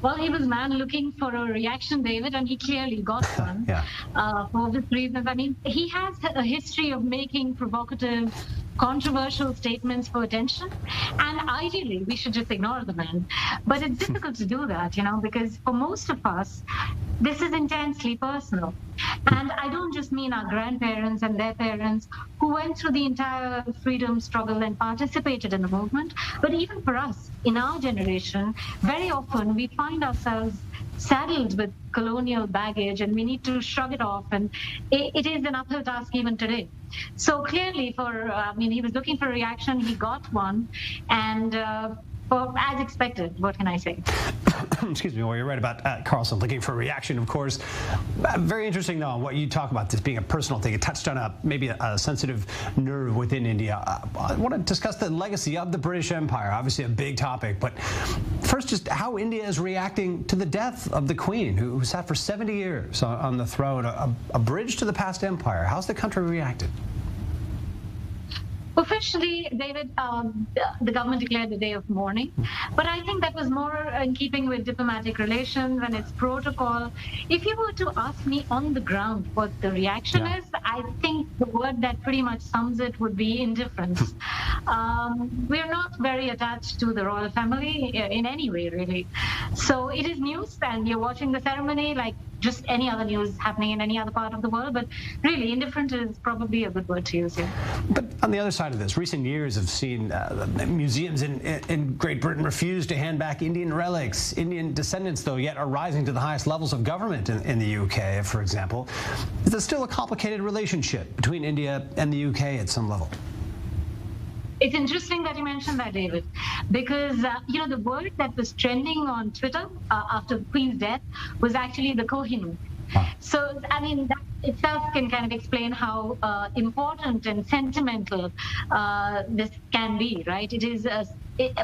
Well, he was man looking for a reaction, David, and he clearly got one. Yeah. For obvious reasons. I mean, he has a history of making provocative, controversial statements for attention, and ideally, we should just ignore the man. But it's difficult to do that, because for most of us, this is intensely personal. And I don't just mean our grandparents and their parents who went through the entire freedom struggle and participated in the movement, but even for us, in our generation, very often we find ourselves saddled with colonial baggage and we need to shrug it off. And it is an uphill task even today. So clearly he was looking for a reaction, he got one, and as expected, what can I say? Excuse me. Well, you're right about Carlson looking for a reaction, of course. Very interesting, though, what you talk about this being a personal thing. It touched on maybe a sensitive nerve within India. I want to discuss the legacy of the British Empire, obviously a big topic. But first, just how India is reacting to the death of the Queen, who sat for 70 years on the throne, a bridge to the past empire. How's the country reacted? Officially, David, the government declared a day of mourning, but I think that was more in keeping with diplomatic relations and its protocol. If you were to ask me on the ground what the reaction is, I think the word that pretty much sums it would be indifference. We're not very attached to the royal family in any way, really. So it is news, and you're watching the ceremony like just any other news happening in any other part of the world, but really indifferent is probably a good word to use here. But on the other side of this, recent years have seen museums in Great Britain refuse to hand back Indian relics. Indian descendants, though, yet are rising to the highest levels of government in the UK, for example. Is there still a complicated relationship between India and the UK at some level? It's interesting that you mentioned that, David, because, the word that was trending on Twitter after the Queen's death was actually the Kohinoor. So, I mean, that itself can kind of explain how important and sentimental this can be, right? It is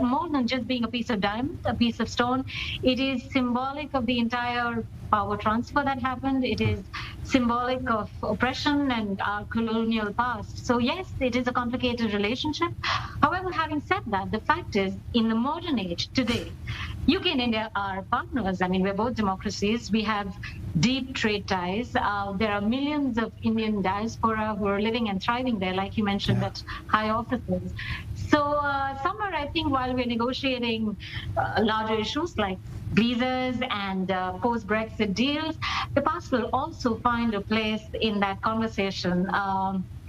more than just being a piece of diamond, a piece of stone. It is symbolic of the entire power transfer that happened. It is symbolic of oppression and our colonial past. So yes, it is a complicated relationship. However, having said that, the fact is, in the modern age today, UK and India are partners. I mean, we're both democracies. We have deep trade ties. There are millions of Indian diaspora who are living and thriving there, like you mentioned, at high offices. So somewhere, I think, while we're negotiating larger issues like visas and post-Brexit deals, the past will also find a place in that conversation,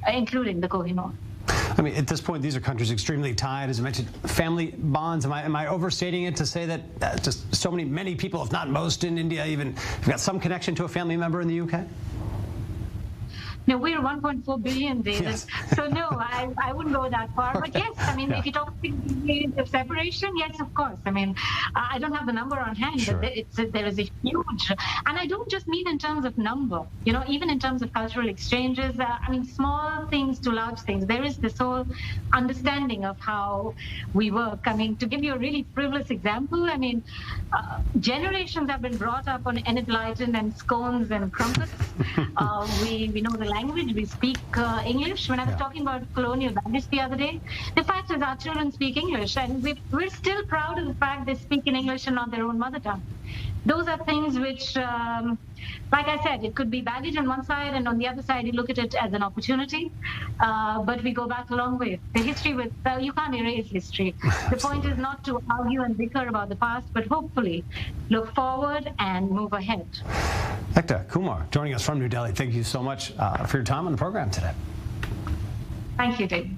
including the Kohinoor. I mean, at this point, these are countries extremely tied. As I mentioned, family bonds. Am I overstating it to say that just so many people, if not most in India, even have got some connection to a family member in the UK? No, we're 1.4 billion, David. Yes. So no, I wouldn't go that far. Okay. But yes, I mean, if you talk of separation, yes, of course. I mean, I don't have the number on hand, but there is a huge, and I don't just mean in terms of number, even in terms of cultural exchanges. I mean, small things to large things. There is this whole understanding of how we work. I mean, to give you a really frivolous example, I mean, generations have been brought up on Enid Blyton and scones and crumpets. We know the language, we speak English. When I was talking about colonial baggage the other day, the fact is our children speak English, and we're still proud of the fact they speak in English and not their own mother tongue. Those are things which, like I said, it could be baggage on one side, and on the other side, you look at it as an opportunity. But we go back a long way. The history you can't erase history. The point is not to argue and bicker about the past, but hopefully look forward and move ahead. Ekta Kumar joining us from New Delhi. Thank you so much for your time on the program today. Thank you, Dave.